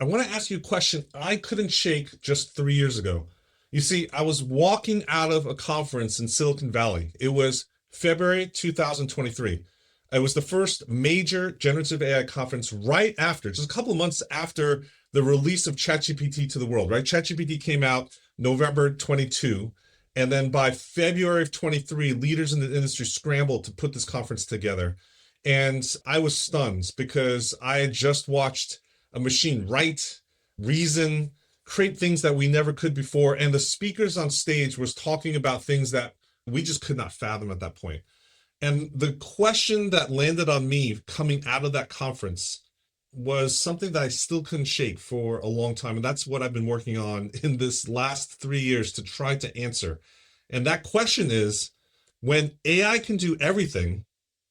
I want to ask you a question I couldn't shake just 3 years ago. You see, I was walking out of a conference in Silicon Valley. It was February 2023. It was the first major generative AI conference right after, just a couple of months after the release of ChatGPT to the world, right? ChatGPT came out November 22. And then by February of 23, leaders in the industry scrambled to put this conference together. And I was stunned because I had just watched a machine write, reason, create things that we never could before. And the speakers on stage was talking about things that we just could not fathom at that point. And the question that landed on me coming out of that conference was something that I still couldn't shake for a long time. And that's what I've been working on in this last 3 years to try to answer. And that question is, when AI can do everything,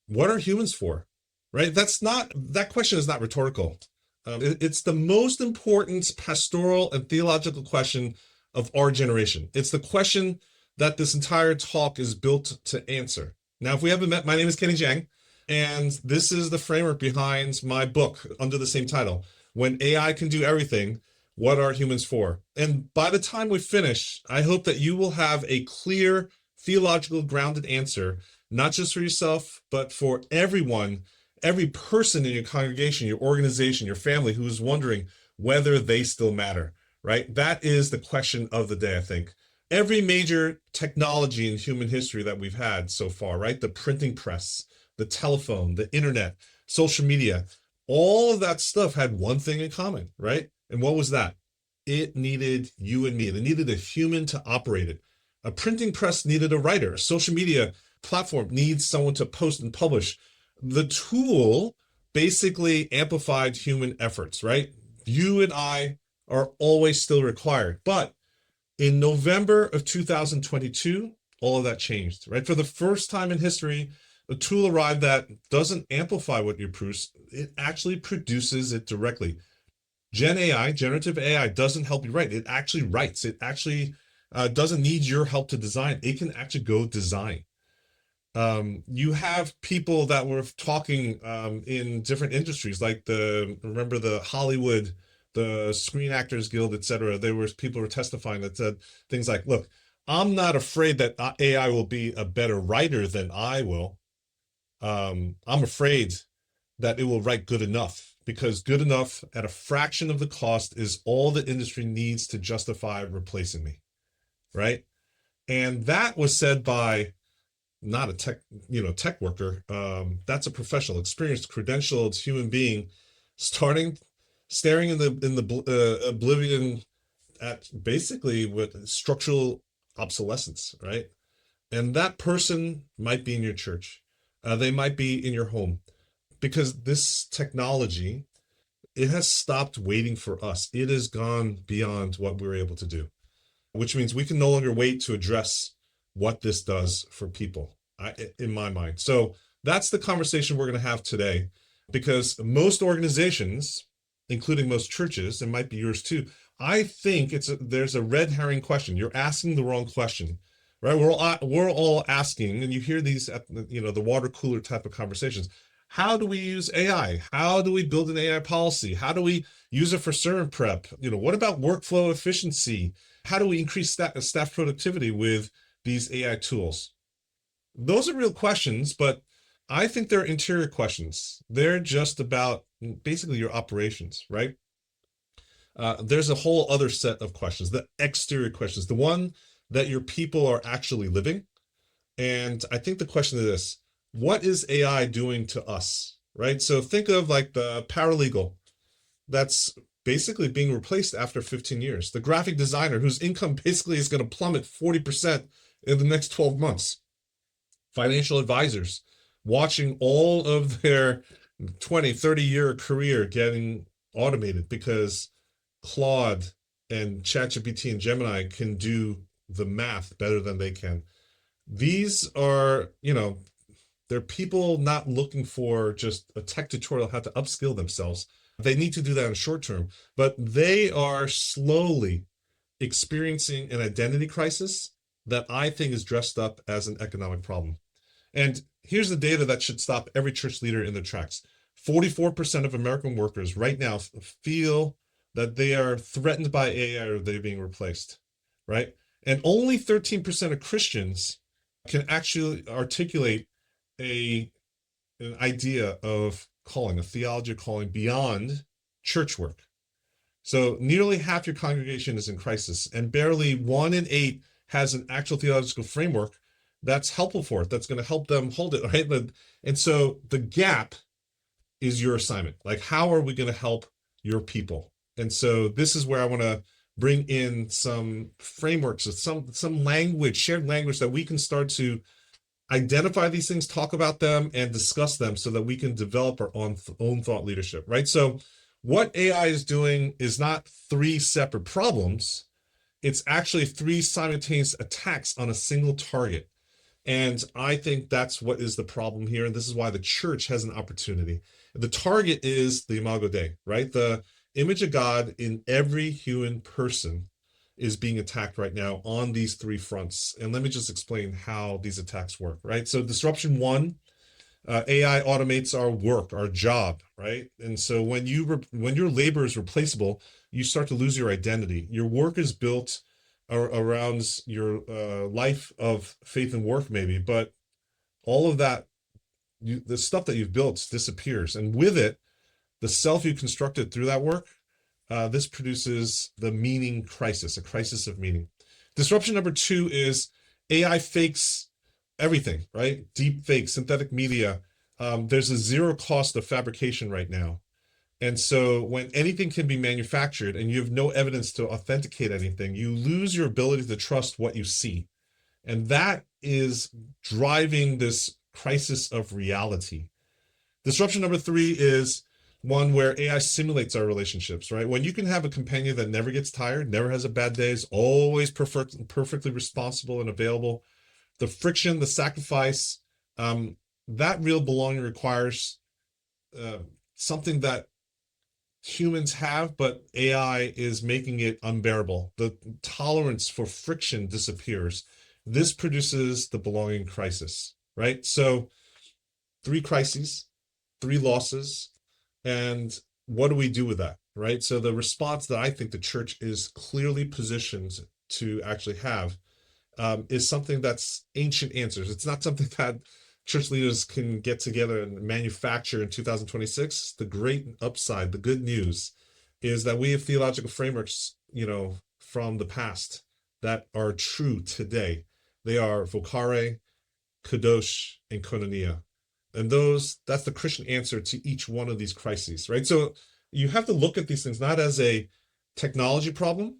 what are humans for? Right? That question is not rhetorical. It's the most important pastoral and theological question of our generation. It's the question that this entire talk is built to answer. Now, if we haven't met, my name is Kenny Jiang, and this is the framework behind my book under the same title. When AI can do everything, what are humans for? And by the time we finish, I hope that you will have a clear, theological, grounded answer, not just for yourself, but for everyone, every person in your congregation, your organization, your family who is wondering whether they still matter, right? That is the question of the day, I think. Every major technology in human history that we've had so far, right? The printing press, the telephone, the internet, social media, all of that stuff had one thing in common, right? And what was that? It needed you and me. It needed a human to operate it. A printing press needed a writer. A social media platform needs someone to post and publish. The tool basically amplified human efforts, right? You and I are always still required. But in November of 2022, all of that changed, right? For the first time in history, a tool arrived that doesn't amplify what you produce, it actually produces it directly. Gen AI, generative AI, doesn't help you write. It actually writes. It actually doesn't need your help to design. It can actually go design. You have people that were talking in different industries, like remember the Hollywood, the Screen Actors Guild, etc. There was people were testifying that said things like, "Look, I'm not afraid that AI will be a better writer than I will. I'm afraid that it will write good enough, because good enough at a fraction of the cost is all the industry needs to justify replacing me." Right? And that was said by not a tech worker. That's a professional, experienced, credentialed human being, starting staring in the oblivion at basically what structural obsolescence, right? And that person might be in your church. They might be in your home, because this technology, it has stopped waiting for us. It has gone beyond what we're able to do, which means we can no longer wait to address what this does for people, in my mind. So that's the conversation we're going to have today, because most organizations, including most churches, and might be yours too, I think there's a red herring question. You're asking the wrong question, right? We're all asking, and you hear these at the water cooler type of conversations. How do we use AI? How do we build an AI policy? How do we use it for sermon prep? What about workflow efficiency? How do we increase staff productivity with these AI tools? Those are real questions, but I think they're interior questions. They're just about basically your operations, right? There's a whole other set of questions, the exterior questions, the one that your people are actually living. And I think the question is this: what is AI doing to us, right? So think of like the paralegal that's basically being replaced after 15 years, the graphic designer whose income basically is going to plummet 40% in the next 12 months, financial advisors watching all of their 20, 30-year career getting automated because Claude and ChatGPT and Gemini can do the math better than they can. These are, they're people not looking for just a tech tutorial how to upskill themselves. They need to do that in short term, but they are slowly experiencing an identity crisis that I think is dressed up as an economic problem. And here's the data that should stop every church leader in their tracks. 44% of American workers right now feel that they are threatened by AI or they're being replaced, right? And only 13% of Christians can actually articulate a an idea of calling, a theology of calling beyond church work. So nearly half your congregation is in crisis, and barely 1 in 8 has an actual theological framework that's helpful for it, that's going to help them hold it, right? And so the gap is your assignment. Like, how are we going to help your people? And so this is where I want to bring in some frameworks, some language, shared language that we can start to identify these things, talk about them, and discuss them so that we can develop our own thought leadership, right? So what AI is doing is not 3 separate problems. It's actually 3 simultaneous attacks on a single target. And I think that's what is the problem here. And this is why the church has an opportunity. The target is the Imago Dei, right? The image of God in every human person is being attacked right now on these 3 fronts. And let me just explain how these attacks work, right? So disruption 1, AI automates our work, our job, right? And so when your labor is replaceable, you start to lose your identity. Your work is built around your life of faith and work, maybe, but all of that, the stuff that you've built disappears, and with it, the self you constructed through that work. This produces the meaning crisis, a crisis of meaning. Disruption number 2 is AI fakes everything, right? Deep fake, synthetic media. There's a zero cost of fabrication right now. And so when anything can be manufactured and you have no evidence to authenticate anything, you lose your ability to trust what you see. And that is driving this crisis of reality. Disruption number 3 is one where AI simulates our relationships, right? When you can have a companion that never gets tired, never has a bad day, is always perfectly responsible and available, the friction, the sacrifice, that real belonging requires something that humans have, but AI is making it unbearable. The tolerance for friction disappears. This produces the belonging crisis, right? So 3 crises, 3 losses, and what do we do with that, right? So the response that I think the church is clearly positioned to actually have is something that's ancient answers. It's not something that church leaders can get together and manufacture in 2026. The great upside, the good news, is that we have theological frameworks, from the past that are true today. They are vocare, kadosh, and koinonia. And that's the Christian answer to each one of these crises, right? So you have to look at these things not as a technology problem,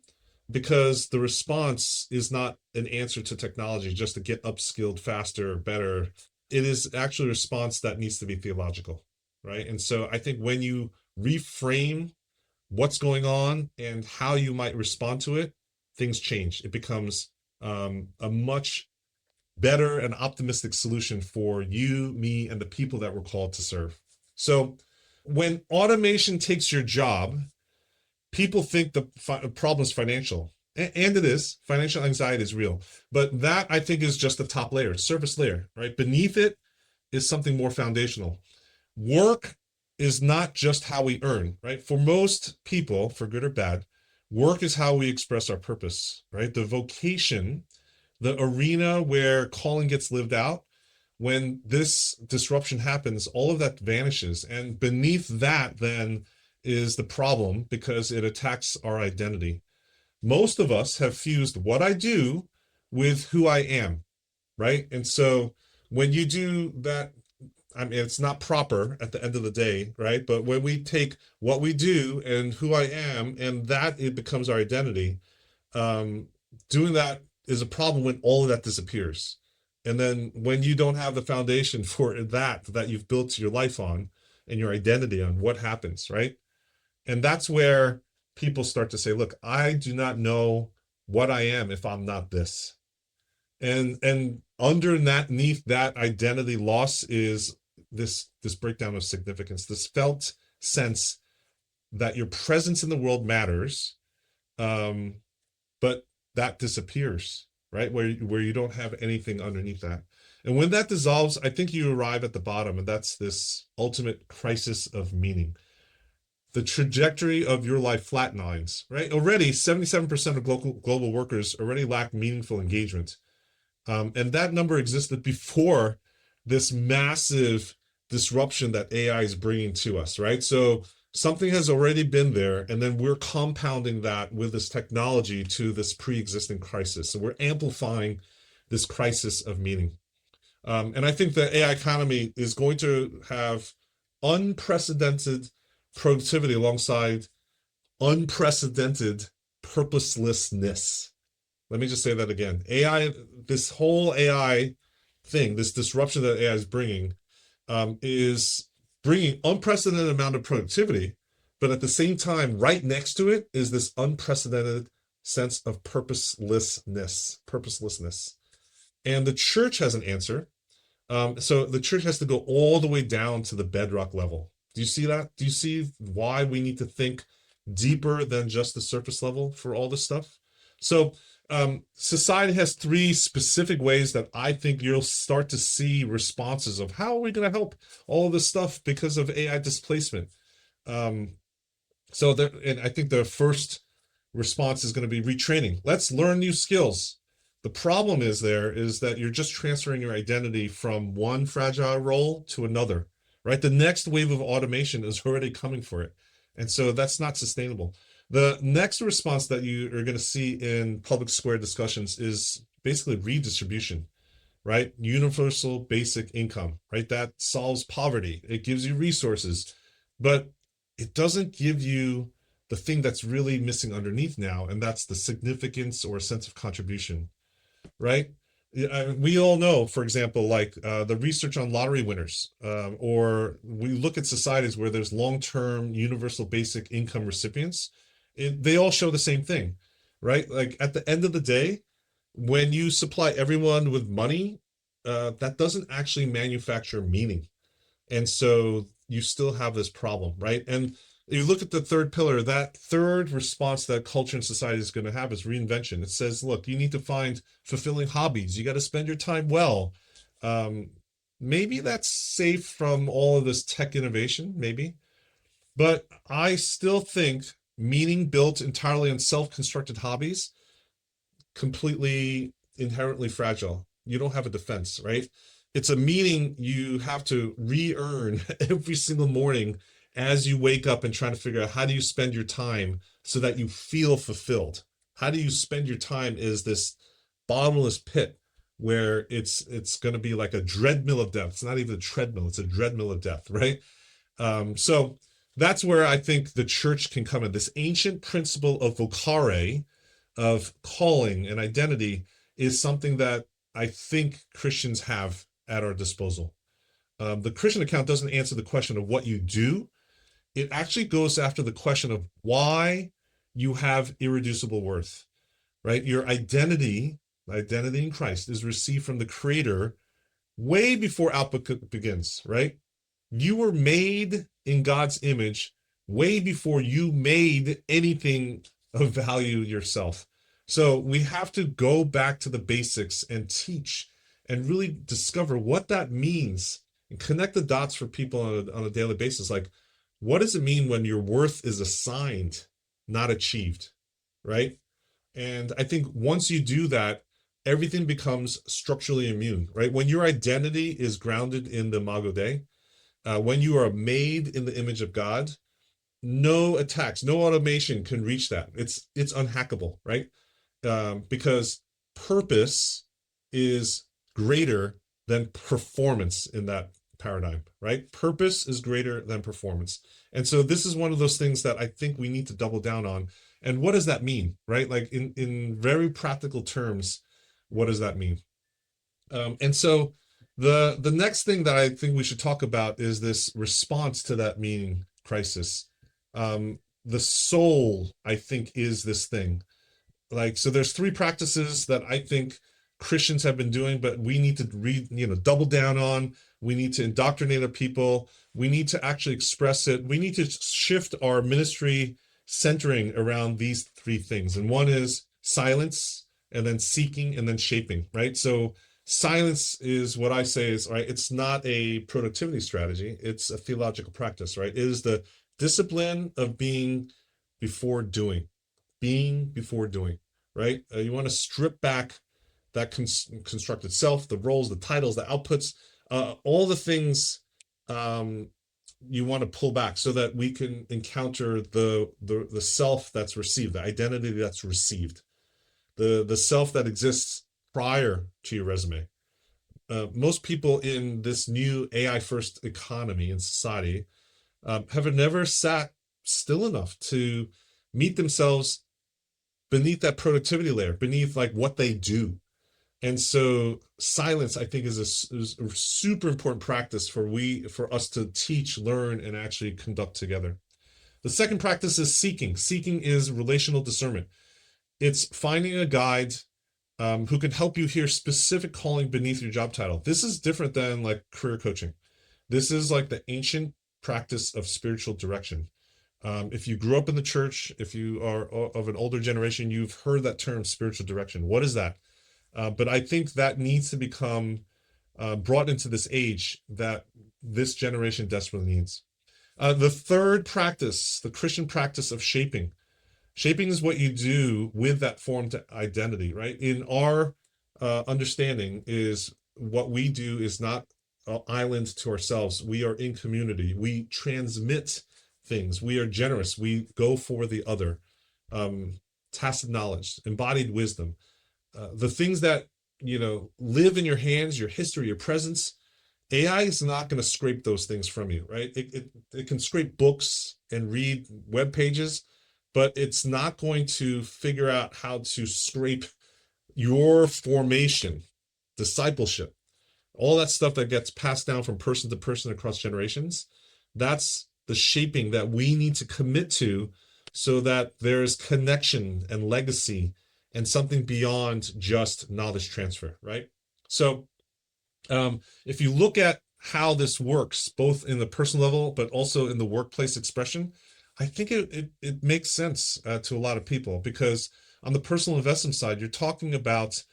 because the response is not an answer to technology just to get upskilled faster or better. It is actually a response that needs to be theological, right? And so I think when you reframe what's going on and how you might respond to it, things change. It becomes a much better and optimistic solution for you, me, and the people that we're called to serve. So when automation takes your job, people think the problem is financial, and it is. Financial anxiety is real, but that, I think, is just the top layer, surface layer, right? Beneath it is something more foundational. Work is not just how we earn, right? For most people, for good or bad, work is how we express our purpose, right? The vocation, the arena where calling gets lived out. When this disruption happens, all of that vanishes, and beneath that then is the problem, because it attacks our identity. Most of us have fused what I do with who I am, right? And so when you do that, I mean, it's not proper at the end of the day, right? But when we take what we do and who I am, and that it becomes our identity, doing that is a problem when all of that disappears. And then when you don't have the foundation for that you've built your life on and your identity on, what happens, right? And that's where people start to say, look, I do not know what I am if I'm not this. And underneath that identity loss is this breakdown of significance, this felt sense that your presence in the world matters, but that disappears, right? Where you don't have anything underneath that. And when that dissolves, I think you arrive at the bottom, and that's this ultimate crisis of meaning. the trajectory of your life flatlines, right? Already 77% of global workers already lack meaningful engagement. And that number existed before this massive disruption that AI is bringing to us, right? So something has already been there, and then we're compounding that with this technology to this pre-existing crisis. So we're amplifying this crisis of meaning. And I think the AI economy is going to have unprecedented productivity alongside unprecedented purposelessness. Let me just say that again. AI, this whole AI thing, this disruption that AI is bringing unprecedented amount of productivity, but at the same time, right next to it is this unprecedented sense of purposelessness. And the church has an answer. So the church has to go all the way down to the bedrock level. Do you see that? Do you see why we need to think deeper than just the surface level for all this stuff? So society has three specific ways that I think you'll start to see responses of how are we going to help all of this stuff because of AI displacement. And I think the first response is going to be retraining. Let's learn new skills. The problem is that you're just transferring your identity from one fragile role to another, right? The next wave of automation is already coming for it. And so that's not sustainable. The next response that you are going to see in public square discussions is basically redistribution, right? Universal basic income, right? That solves poverty. It gives you resources, but it doesn't give you the thing that's really missing underneath now, and that's the significance or a sense of contribution. Right? We all know, for example, like the research on lottery winners, or we look at societies where there's long-term universal basic income recipients, they all show the same thing, right? Like at the end of the day, when you supply everyone with money, that doesn't actually manufacture meaning. And so you still have this problem, right? And you look at the third pillar, that third response that culture and society is going to have is reinvention. It says, look, you need to find fulfilling hobbies. You got to spend your time well. Maybe that's safe from all of this tech innovation, maybe. But I still think meaning built entirely on self-constructed hobbies, completely inherently fragile. You don't have a defense, right? It's a meaning you have to re-earn every single morning as you wake up and try to figure out how do you spend your time so that you feel fulfilled. How do you spend your time is this bottomless pit where it's going to be like a treadmill of death. It's not even a treadmill, it's a treadmill of death, right? So that's where I think the church can come in. This ancient principle of vocare, of calling and identity, is something that I think Christians have at our disposal. The Christian account doesn't answer the question of what you do. It actually goes after the question of why you have irreducible worth, right? Your identity in Christ, is received from the Creator way before output begins, right? You were made in God's image way before you made anything of value yourself. So we have to go back to the basics and teach and really discover what that means and connect the dots for people on a daily basis. Like, what does it mean when your worth is assigned, not achieved, right? And I think once you do that, everything becomes structurally immune, right? When your identity is grounded in the Imago Dei, when you are made in the image of God, no attacks, no automation can reach that. It's unhackable, right? Because purpose is greater than performance in that paradigm, right? Purpose is greater than performance. And so this is one of those things that I think we need to double down on. And what does that mean, right? Like in very practical terms, what does that mean? And so the next thing that I think we should talk about is this response to that meaning crisis. The soul, I think, is this thing. Like, so there's three practices that I think Christians have been doing, but we need to double down on. We need to indoctrinate our people. We need to actually express it. We need to shift our ministry centering around these three things. And one is silence, and then seeking, and then shaping, right? So silence is what I say is, right, it's not a productivity strategy. It's a theological practice, right? It is the discipline of being before doing, being before doing, right? You want to strip back that constructed self, the roles, the titles, the outputs, all the things um, you want to pull back so that we can encounter the self that's received, the identity that's received, the self that exists prior to your resume. Most people in this new AI first economy and society have never sat still enough to meet themselves beneath that productivity layer, beneath like what they do. And so silence, I think, is a super important practice for us to teach, learn, and actually conduct together. The second practice is seeking. Seeking is relational discernment. It's finding a guide who can help you hear specific calling beneath your job title. This is different than like career coaching. This is like the ancient practice of spiritual direction. If you grew up in the church, if you are of an older generation, you've heard that term spiritual direction. What is that? But I think that needs to become brought into this age that this generation desperately needs. The third practice, the Christian practice of shaping. Shaping is what you do with that formed identity, right? In our understanding is what we do is not an island to ourselves. We are in community. We transmit things. We are generous. We go for the other. Tacit knowledge, embodied wisdom, the things that live in your hands, your history, your presence. AI is not going to scrape those things from you, right? It can scrape books and read web pages, but it's not going to figure out how to scrape your formation, discipleship, all that stuff that gets passed down from person to person across generations. That's the shaping that we need to commit to so that there's connection and legacy and something beyond just knowledge transfer, right? So if you look at how this works, both in the personal level, but also in the workplace expression, I think it makes sense to a lot of people, because on the personal investment side, you're talking about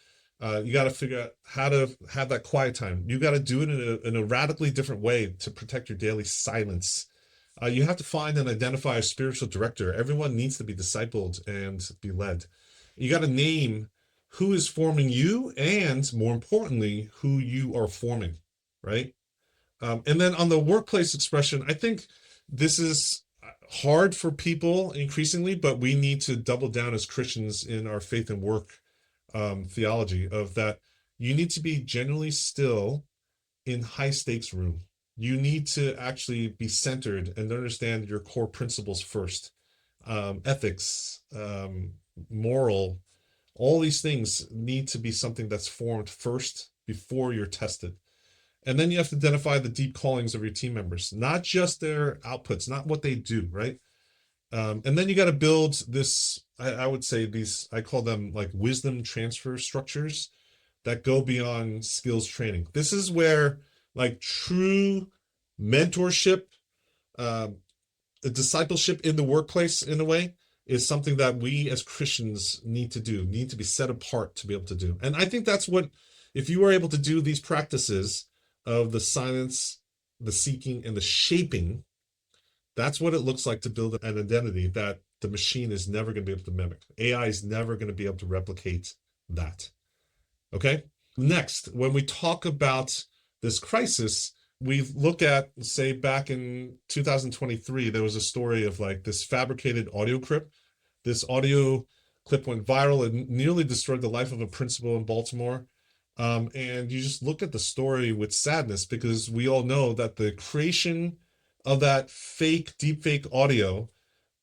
you got to figure out how to have that quiet time. You got to do it in a radically different way to protect your daily silence. You have to find and identify a spiritual director. Everyone needs to be discipled and be led. You got to name who is forming you, and more importantly, who you are forming, right? And then on the workplace expression, I think this is hard for people increasingly, but we need to double down as Christians in our faith and work theology of that. You need to be genuinely still in high stakes room. You need to actually be centered and understand your core principles first. Ethics, moral, all these things need to be something that's formed first before you're tested. And then you have to identify the deep callings of your team members, not just their outputs, not what they do, right? And then you got to build this, I would say these, I call them like wisdom transfer structures that go beyond skills training. This is where like true mentorship, discipleship in the workplace in a way is something that we as Christians need to do, need to be set apart to be able to do. And I think that's what, if you are able to do these practices of the silence, the seeking, and the shaping, that's what it looks like to build an identity that the machine is never going to be able to mimic. AI is never going to be able to replicate that. Okay? Next, when we talk about this crisis, we look at, say, back in 2023, there was a story of like this fabricated audio clip. This audio clip went viral and nearly destroyed the life of a principal in Baltimore. And you just look at the story with sadness, because we all know that the creation of that fake, deep fake audio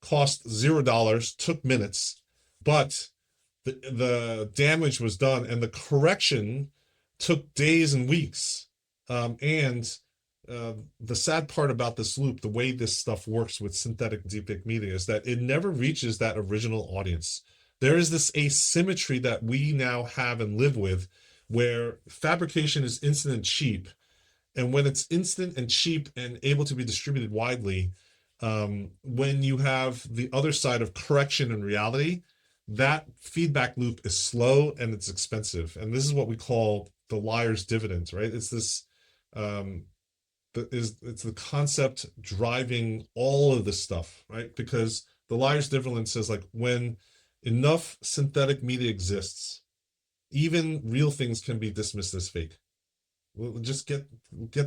cost $0, took minutes, but the damage was done and the correction took days and weeks. The sad part about this loop, the way this stuff works with synthetic deepfake media, is that it never reaches that original audience. There is this asymmetry that we now have and live with, where fabrication is instant and cheap. And when it's instant and cheap and able to be distributed widely, when you have the other side of correction and reality, that feedback loop is slow and it's expensive. And this is what we call the liar's dividend, right? It's this it's the concept driving all of this stuff, right? Because the Liars Neverland says like when enough synthetic media exists, even real things can be dismissed as fake. We'll just get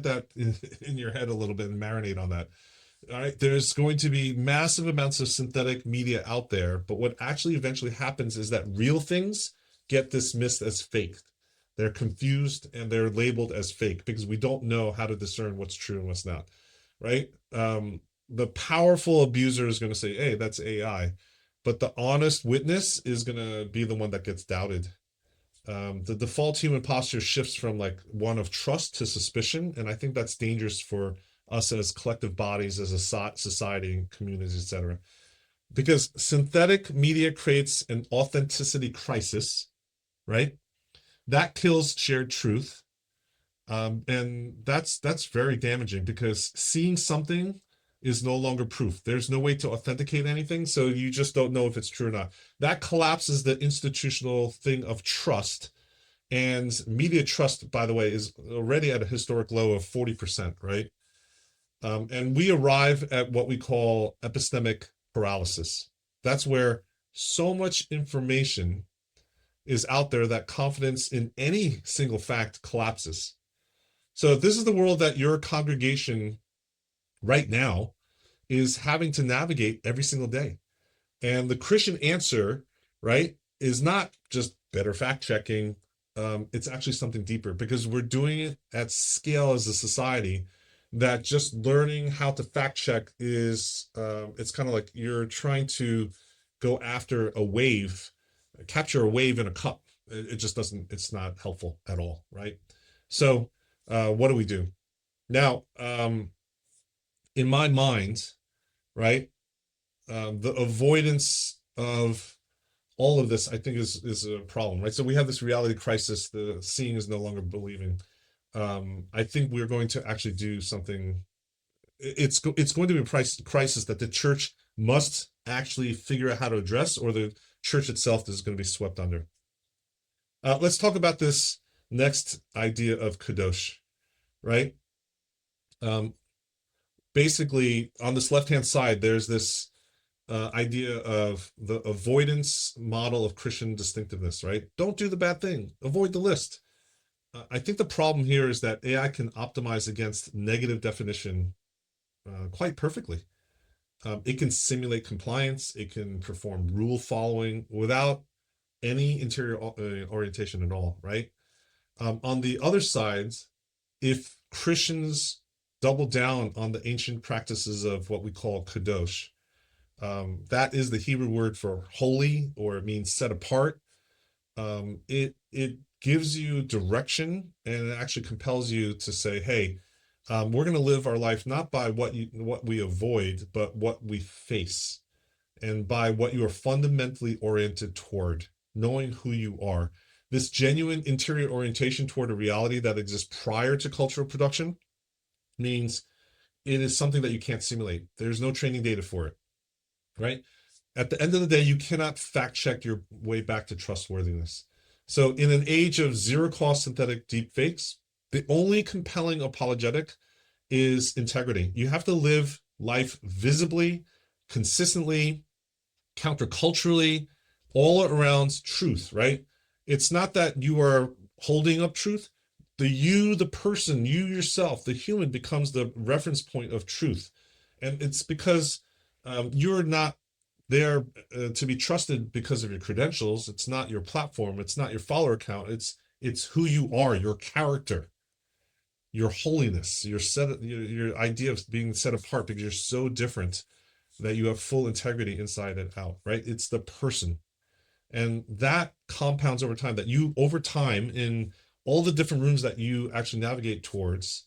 that in your head a little bit and marinate on that. All right, there's going to be massive amounts of synthetic media out there, but what actually eventually happens is that real things get dismissed as fake. They're confused and they're labeled as fake because we don't know how to discern what's true and what's not, right? The powerful abuser is going to say, hey, that's AI, but the honest witness is going to be the one that gets doubted. The default human posture shifts from like one of trust to suspicion, and I think that's dangerous for us as collective bodies, as a society, communities, etc. Because synthetic media creates an authenticity crisis, right? That kills shared truth, and that's very damaging because seeing something is no longer proof. There's no way to authenticate anything, so you just don't know if it's true or not. That collapses the institutional thing of trust. And media trust, by the way, is already at a historic low of 40%, right? And we arrive at what we call epistemic paralysis. That's where so much information is out there that confidence in any single fact collapses. So this is the world that your congregation right now is having to navigate every single day. And the Christian answer, right, is not just better fact checking. It's actually something deeper because we're doing it at scale as a society that just learning how to fact check is, it's kind of like you're trying to go after a wave, capture a wave in a cup. It just doesn't, it's not helpful at all, right? So what do we do? Now, in my mind, right, the avoidance of all of this, I think, is a problem, right? So we have this reality crisis. The seeing is no longer believing. I think we're going to actually do something. It's going to be a crisis that the church must actually figure out how to address, or the church itself is going to be swept under. Let's talk about this next idea of kadosh, right? Basically, on this left-hand side, there's this idea of the avoidance model of Christian distinctiveness, right? Don't do the bad thing. Avoid the list. I think the problem here is that AI can optimize against negative definition quite perfectly. It can simulate compliance. It can perform rule following without any interior orientation at all, right? On the other side, if Christians double down on the ancient practices of what we call kadosh, that is the Hebrew word for holy, or it means set apart. It gives you direction, and it actually compels you to say, hey, we're going to live our life not by what we avoid, but what we face, and by what you are fundamentally oriented toward, knowing who you are. This genuine interior orientation toward a reality that exists prior to cultural production means it is something that you can't simulate. There's no training data for it, right? At the end of the day, you cannot fact check your way back to trustworthiness. So in an age of zero cost synthetic deep fakes, the only compelling apologetic is integrity. You have to live life visibly, consistently, counterculturally, all around truth, right? It's not that you are holding up truth. The person, you yourself, the human becomes the reference point of truth. And it's because you're not there to be trusted because of your credentials. It's not your platform. It's not your follower count. It's who you are, your character, your holiness, your idea of being set apart because you're so different that you have full integrity inside and out, right? It's the person. And that compounds over time, that you, over time, in all the different rooms that you actually navigate towards,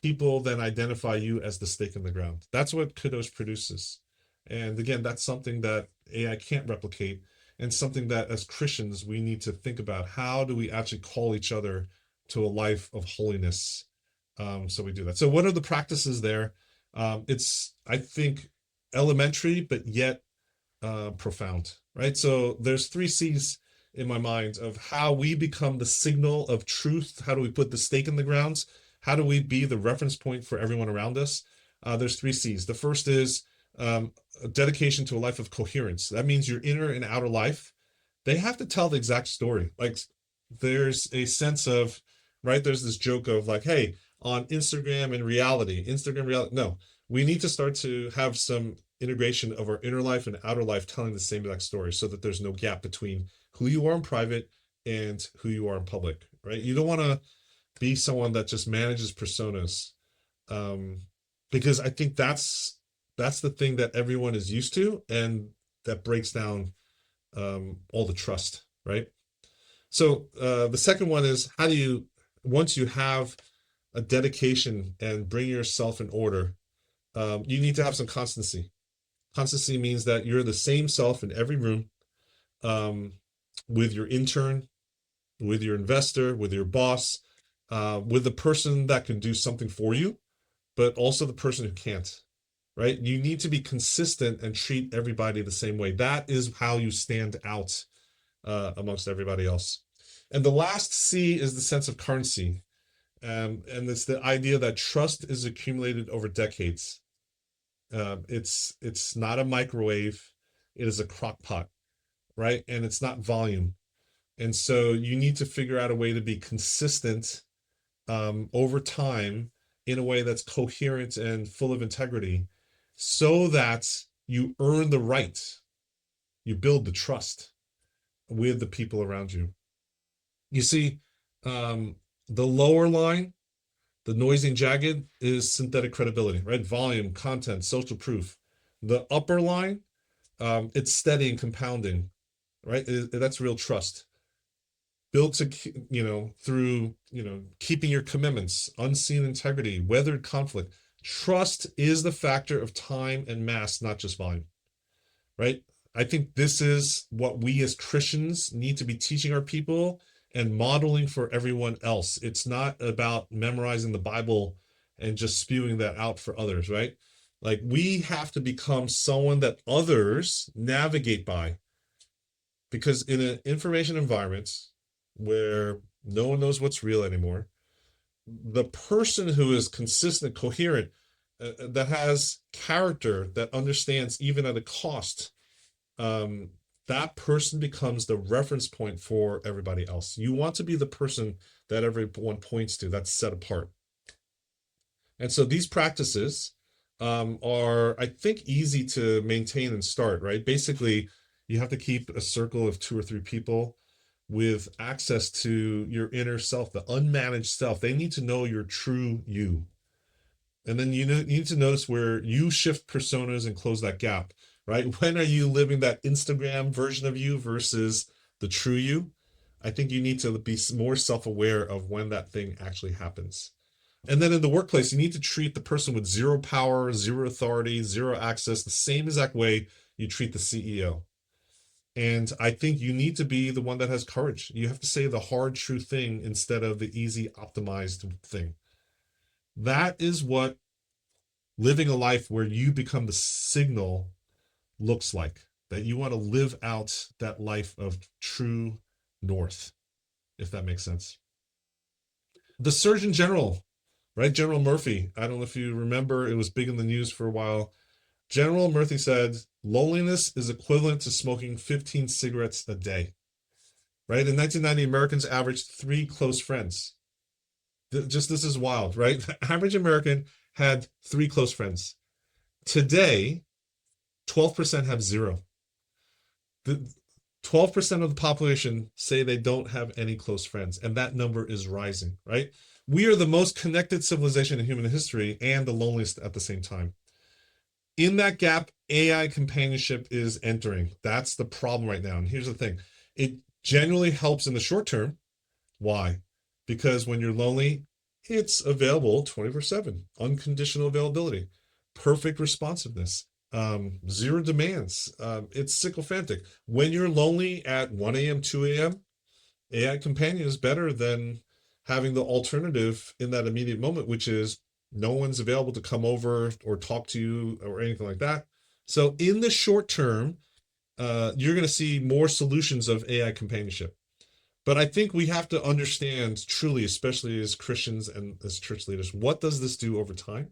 people then identify you as the stake in the ground. That's what Kadosh produces. And again, that's something that AI can't replicate, and something that as Christians, we need to think about. How do we actually call each other to a life of holiness? So we do that. So what are the practices there? It's, I think, elementary, but yet profound, right? So there's 3 C's in my mind of how we become the signal of truth. How do we put the stake in the ground? how do we be the reference point for everyone around us? There's three C's. The first is a dedication to a life of coherence. That means your inner and outer life, they have to tell the exact story. Like there's a sense of, right? There's this joke of like, hey, on Instagram and reality, Instagram reality. No, we need to start to have some integration of our inner life and outer life telling the same exact story so that there's no gap between who you are in private and who you are in public, right? You don't want to be someone that just manages personas, because I think that's the thing that everyone is used to, and that breaks down all the trust, right? So the second one is, how do you, once you have a dedication and bring yourself in order, you need to have some constancy. Constancy means that you're the same self in every room, with your intern, with your investor, with your boss, with the person that can do something for you, but also the person who can't, right? You need to be consistent and treat everybody the same way. That is how you stand out amongst everybody else. And the last C is the sense of currency. And it's the idea that trust is accumulated over decades. It's not a microwave, it is a crock pot, right? And it's not volume. And so you need to figure out a way to be consistent over time in a way that's coherent and full of integrity so that you earn the right, you build the trust with the people around you. You see, the lower line, the noisy and jagged, is synthetic credibility, right? Volume, content, social proof. The upper line, it's steady and compounding, right? That's real trust. Built to, through, keeping your commitments, unseen integrity, weathered conflict. Trust is the factor of time and mass, not just volume, right? I think this is what we as Christians need to be teaching our people and modeling for everyone else. It's not about memorizing the Bible and just spewing that out for others, right? Like we have to become someone that others navigate by, because in an information environment where no one knows what's real anymore, the person who is consistent, coherent, that has character, that understands even at a cost, that person becomes the reference point for everybody else. You want to be the person that everyone points to, that's set apart. And so these practices are, I think, easy to maintain and start, right? Basically, you have to keep a circle of 2 or 3 people with access to your inner self, the unmanaged self. They need to know your true you. And then you need to notice where you shift personas and close that gap, right? When are you living that Instagram version of you versus the true you? I think you need to be more self-aware of when that thing actually happens. And then in the workplace, you need to treat the person with 0 power, 0 authority, 0 access, the same exact way you treat the CEO. And I think you need to be the one that has courage. You have to say the hard, true thing instead of the easy, optimized thing. That is what living a life where you become the signal looks like. That you want to live out that life of true north, if that makes sense. The Surgeon General, right? General Murphy. I don't know if you remember, it was big in the news for a while. General Murphy said, loneliness is equivalent to smoking 15 cigarettes a day, right? In 1990, Americans averaged 3 close friends. This is wild, right? The average American had 3 close friends. Today, 12% have 0. The 12% of the population say they don't have any close friends, and that number is rising, right? We are the most connected civilization in human history and the loneliest at the same time. In that gap, AI companionship is entering. That's the problem right now. And here's the thing. It genuinely helps in the short term. Why? Because when you're lonely, it's available 24/7, unconditional availability, perfect responsiveness, 0 demands. It's sycophantic. When you're lonely at 1 a.m., 2 a.m., AI companion is better than having the alternative in that immediate moment, which is no one's available to come over or talk to you or anything like that. So in the short term, you're going to see more solutions of AI companionship. But I think we have to understand truly, especially as Christians and as church leaders, what does this do over time?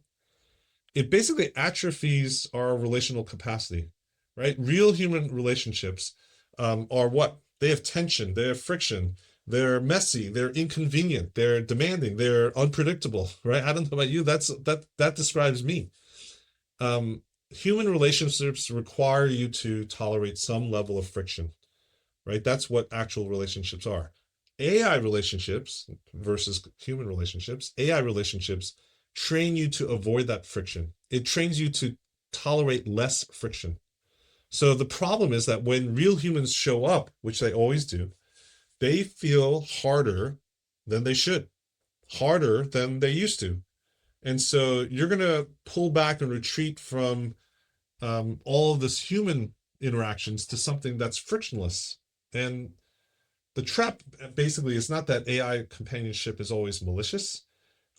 It basically atrophies our relational capacity, right? Real human relationships are what? They have tension, they have friction, they're messy, they're inconvenient, they're demanding, they're unpredictable, right? I don't know about you. That describes me. Human relationships require you to tolerate some level of friction, right? That's what actual relationships are. AI relationships versus human relationships, AI relationships train you to avoid that friction. It trains you to tolerate less friction. So the problem is that when real humans show up, which they always do, they feel harder than they should, harder than they used to. And so you're going to pull back and retreat from all of this human interactions to something that's frictionless. And the trap basically is not that AI companionship is always malicious.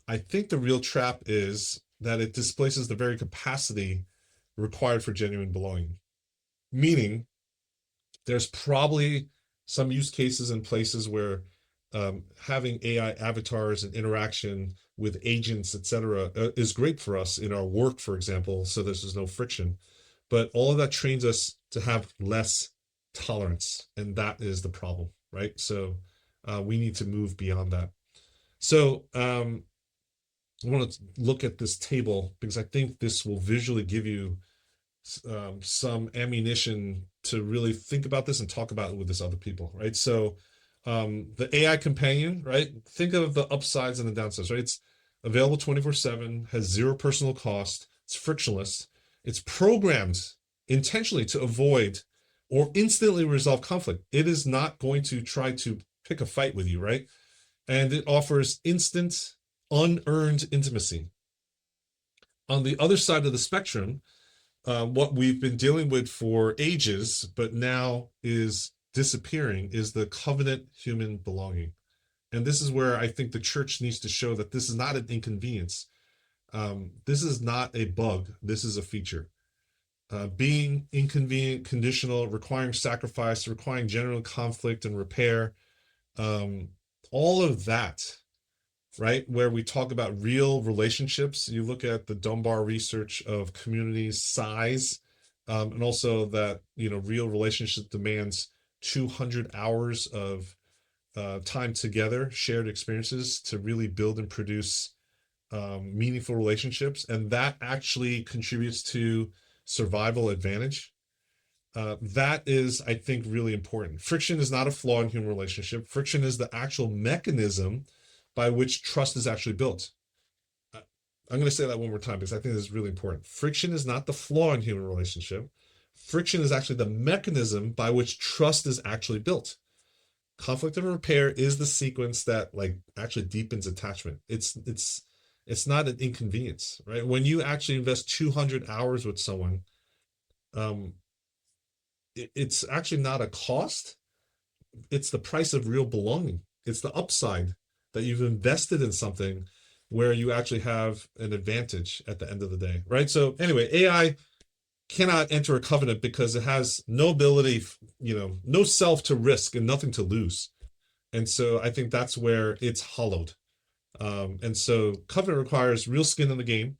I think the real trap is that it displaces the very capacity required for genuine belonging. Meaning, there's probably some use cases and places where having AI avatars and interaction with agents, etc., is great for us in our work, for example, so there's no friction. But all of that trains us to have less tolerance, and that is the problem, right? So we need to move beyond that. So I want to look at this table because I think this will visually give you some ammunition to really think about this and talk about it with this other people, right? So the AI companion, right? Think of the upsides and the downsides, right? It's available 24/7, has zero personal cost, it's frictionless, it's programmed intentionally to avoid or instantly resolve conflict. It is not going to try to pick a fight with you, right? And it offers instant, unearned intimacy. On the other side of the spectrum, what we've been dealing with for ages, but now is disappearing, is the covenant human belonging. And this is where I think the church needs to show that this is not an inconvenience. This is not a bug. This is a feature. Being inconvenient, conditional, requiring sacrifice, requiring general conflict and repair, all of that, right? Where we talk about real relationships. You look at the Dunbar research of communities size, and also that, real relationship demands 200 hours of time together, shared experiences to really build and produce meaningful relationships. And that actually contributes to survival advantage. That is, I think, really important. Friction is not a flaw in human relationship. Friction is the actual mechanism by which trust is actually built. I'm going to say that one more time because I think this is really important. Friction is not the flaw in human relationship. Friction is actually the mechanism by which trust is actually built. Conflict and repair is the sequence that actually deepens attachment. It's not an inconvenience, right? When you actually invest 200 hours with someone, it's actually not a cost. It's the price of real belonging. It's the upside that you've invested in something where you actually have an advantage at the end of the day, right? So anyway, AI cannot enter a covenant because it has no ability, no self to risk and nothing to lose. And so I think that's where it's hollowed. And so covenant requires real skin in the game.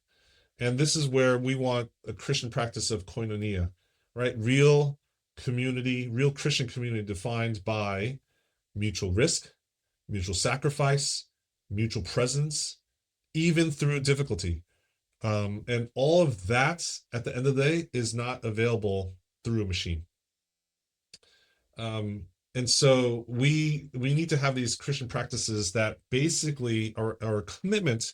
And this is where we want a Christian practice of koinonia, right? Real community, real Christian community defined by mutual risk, mutual sacrifice, mutual presence, even through difficulty. And all of that at the end of the day is not available through a machine. And so we need to have these Christian practices that basically are a commitment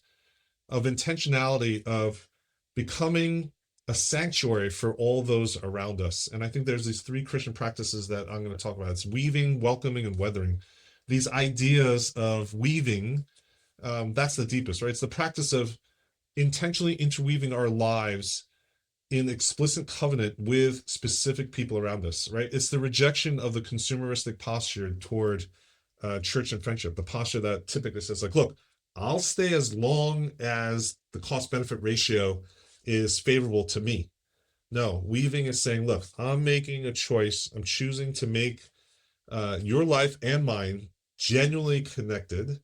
of intentionality of becoming a sanctuary for all those around us. And I think there's these three Christian practices that I'm going to talk about. It's weaving, welcoming, and weathering. These ideas of weaving, that's the deepest, right? It's the practice of intentionally interweaving our lives in explicit covenant with specific people around us, right? It's the rejection of the consumeristic posture toward church and friendship, the posture that typically says, look, I'll stay as long as the cost benefit ratio is favorable to me. No, weaving is saying, look, I'm making a choice. I'm choosing to make your life and mine genuinely connected,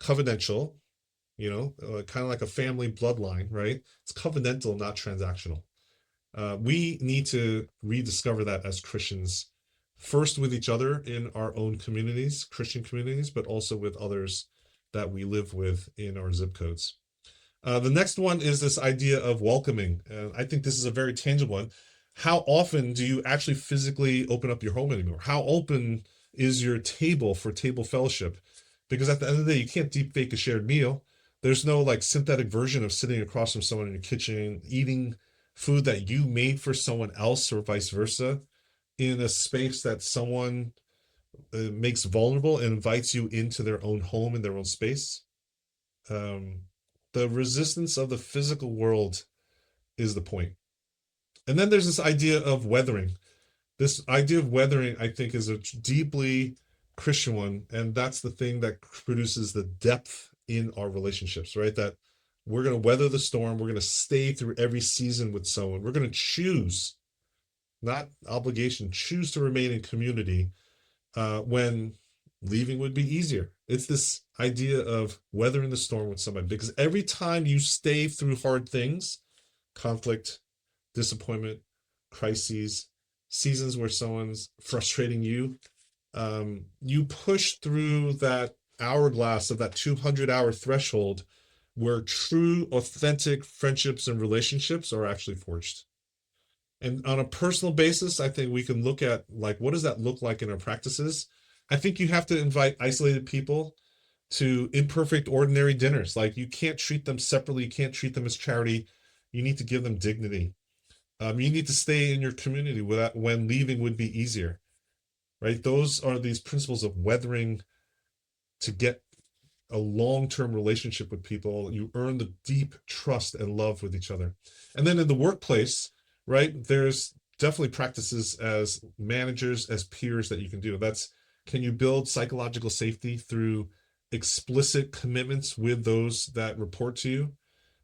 covenantal, kind of like a family bloodline, right? It's covenantal, not transactional. We need to rediscover that as Christians, first with each other in our own communities, Christian communities, but also with others that we live with in our zip codes. The next one is this idea of welcoming. And I think this is a very tangible one. How often do you actually physically open up your home anymore? How open is your table for table fellowship? Because at the end of the day, you can't deep fake a shared meal. There's no like synthetic version of sitting across from someone in your kitchen, eating food that you made for someone else or vice versa in a space that someone makes vulnerable and invites you into their own home in their own space. Um, the resistance of the physical world is the point. And then there's this idea of weathering. This idea of weathering, I think, is a deeply Christian one. And that's the thing that produces the depth in our relationships, right? That we're going to weather the storm. We're going to stay through every season with someone. We're going to choose, not obligation, choose to remain in community when leaving would be easier. It's this idea of weathering the storm with somebody, because every time you stay through hard things, conflict, disappointment, crises, seasons where someone's frustrating you, you push through that hourglass of that 200-hour threshold where true, authentic friendships and relationships are actually forged. And on a personal basis, I think we can look at like, what does that look like in our practices? I think you have to invite isolated people to imperfect, ordinary dinners. Like you can't treat them separately. You can't treat them as charity. You need to give them dignity. You need to stay in your community without, when leaving would be easier, right? Those are these principles of weathering to get a long-term relationship with people. You earn the deep trust and love with each other. And then in the workplace, right, there's definitely practices as managers, as peers that you can do. That's, can you build psychological safety through explicit commitments with those that report to you?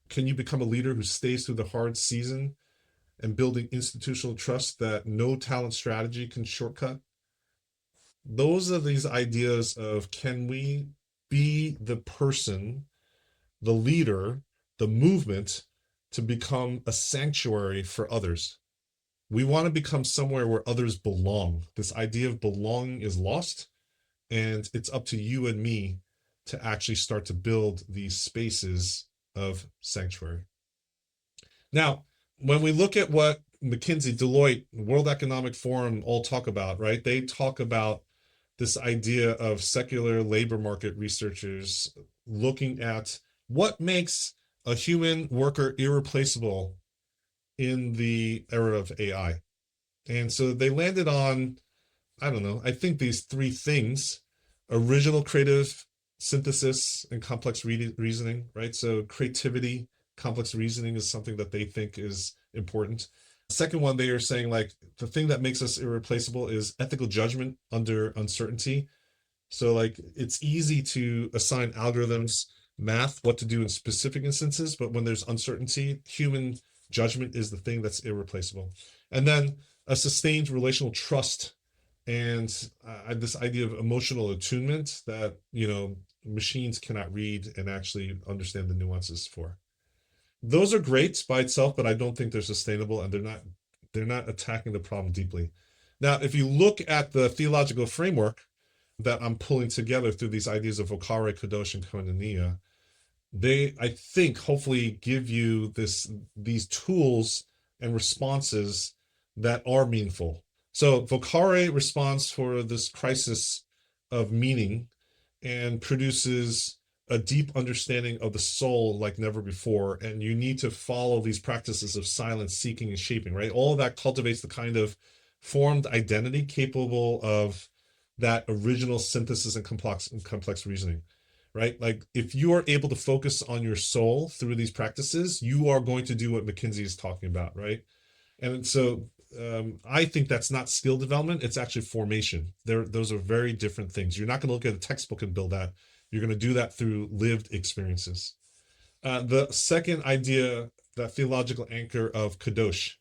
Can you become a leader who stays through the hard season and building institutional trust that no talent strategy can shortcut? Those are these ideas of, can we be the person, the leader, the movement to become a sanctuary for others? We want to become somewhere where others belong. This idea of belonging is lost, and it's up to you and me to actually start to build these spaces of sanctuary. Now, when we look at what McKinsey, Deloitte, World Economic Forum all talk about, right? They talk about this idea of secular labor market researchers looking at what makes a human worker irreplaceable in the era of AI. And so they landed on, I don't know, I think these three things: original creative synthesis and complex reasoning, right? So creativity, complex reasoning is something that they think is important. Second one, they are saying like the thing that makes us irreplaceable is ethical judgment under uncertainty. So like it's easy to assign algorithms, math, what to do in specific instances, but when there's uncertainty, human judgment is the thing that's irreplaceable. And then a sustained relational trust and this idea of emotional attunement that, machines cannot read and actually understand the nuances for. Those are great by itself, but I don't think they're sustainable, and they're not attacking the problem deeply. Now, if you look at the theological framework that I'm pulling together through these ideas of vocare, kadosh, and koinonia, they, I think, hopefully give you these tools and responses that are meaningful. So vocare responds for this crisis of meaning and produces a deep understanding of the soul like never before. And you need to follow these practices of silence, seeking, and shaping, right? All of that cultivates the kind of formed identity capable of that original synthesis and complex reasoning, right? Like if you are able to focus on your soul through these practices, you are going to do what McKinsey is talking about, right? And so I think that's not skill development, it's actually formation. Those are very different things. You're not going to look at a textbook and build that. You're going to do that through lived experiences. The second idea, that theological anchor of kadosh,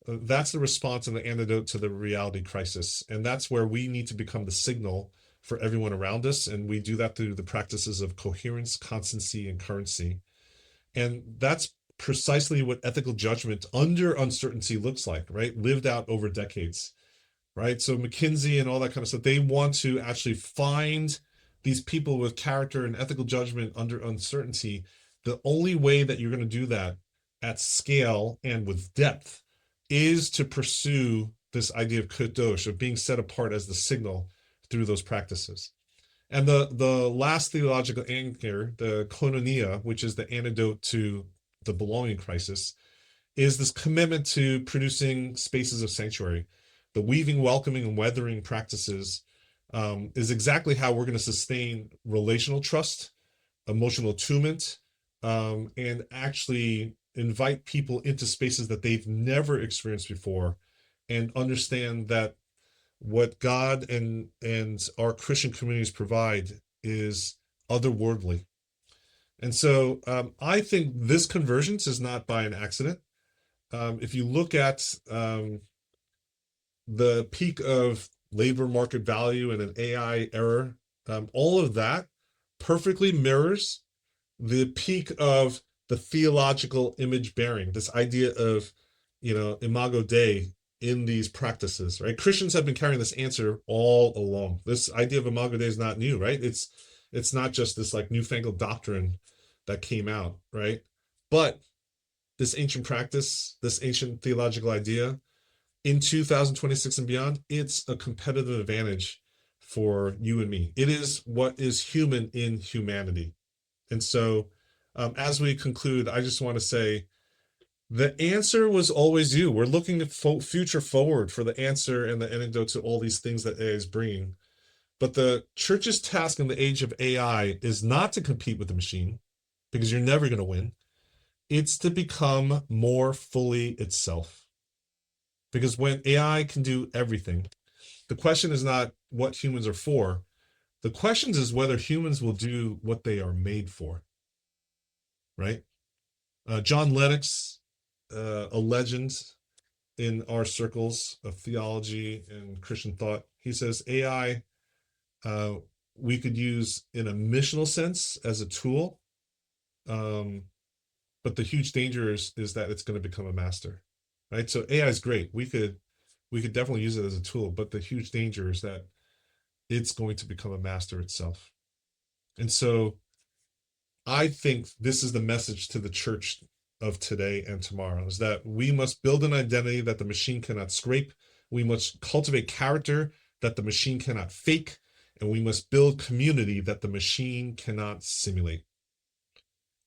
that's the response and the antidote to the reality crisis. And that's where we need to become the signal for everyone around us. And we do that through the practices of coherence, constancy, and currency. And that's precisely what ethical judgment under uncertainty looks like, right? Lived out over decades, right? So McKinsey and all that kind of stuff, they want to actually find these people with character and ethical judgment under uncertainty. The only way that you're going to do that at scale and with depth is to pursue this idea of kadosh, of being set apart as the signal through those practices. And the last theological anchor, the koinonia, which is the antidote to the belonging crisis, is this commitment to producing spaces of sanctuary. The weaving, welcoming, and weathering practices is exactly how we're going to sustain relational trust, emotional attunement, and actually invite people into spaces that they've never experienced before, and understand that what God and our Christian communities provide is otherworldly. And so I think this convergence is not by an accident. If you look at the peak of labor market value in an AI era, all of that perfectly mirrors the peak of the theological image bearing, this idea of, imago Dei in these practices, right? Christians have been carrying this answer all along. This idea of imago Dei is not new, right? It's not just this like newfangled doctrine that came out, right? But this ancient practice, this ancient theological idea, in 2026 and beyond, it's a competitive advantage for you and me. It is what is human in humanity. And so, as we conclude, I just want to say the answer was always you. We're looking at future forward for the answer and the antidote to all these things that AI is bringing. But the church's task in the age of AI is not to compete with the machine, because you're never going to win. It's to become more fully itself. Because when AI can do everything, the question is not what humans are for. The question is whether humans will do what they are made for, right? John Lennox, a legend in our circles of theology and Christian thought, he says AI we could use in a missional sense as a tool, but the huge danger is that it's going to become a master, right? So AI is great. We could definitely use it as a tool, but the huge danger is that it's going to become a master itself. And so I think this is the message to the church of today and tomorrow, is that we must build an identity that the machine cannot scrape. We must cultivate character that the machine cannot fake. And we must build community that the machine cannot simulate.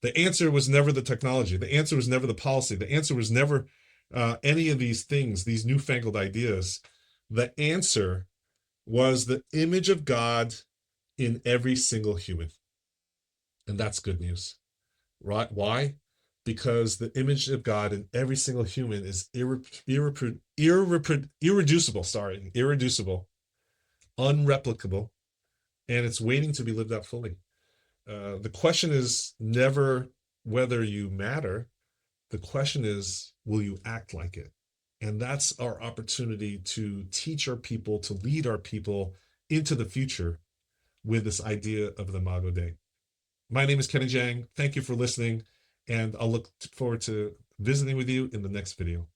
The answer was never the technology. The answer was never the policy. The answer was never any of these things, these newfangled ideas. The answer was the image of God in every single human. And that's good news, right? Why? Because the image of God in every single human is irreducible, unreplicable, and it's waiting to be lived out fully. The question is never whether you matter. The question is, will you act like it? And that's our opportunity to teach our people, to lead our people into the future with this idea of the Imago Dei. My name is Kenny Jang. Thank you for listening, and I'll look forward to visiting with you in the next video.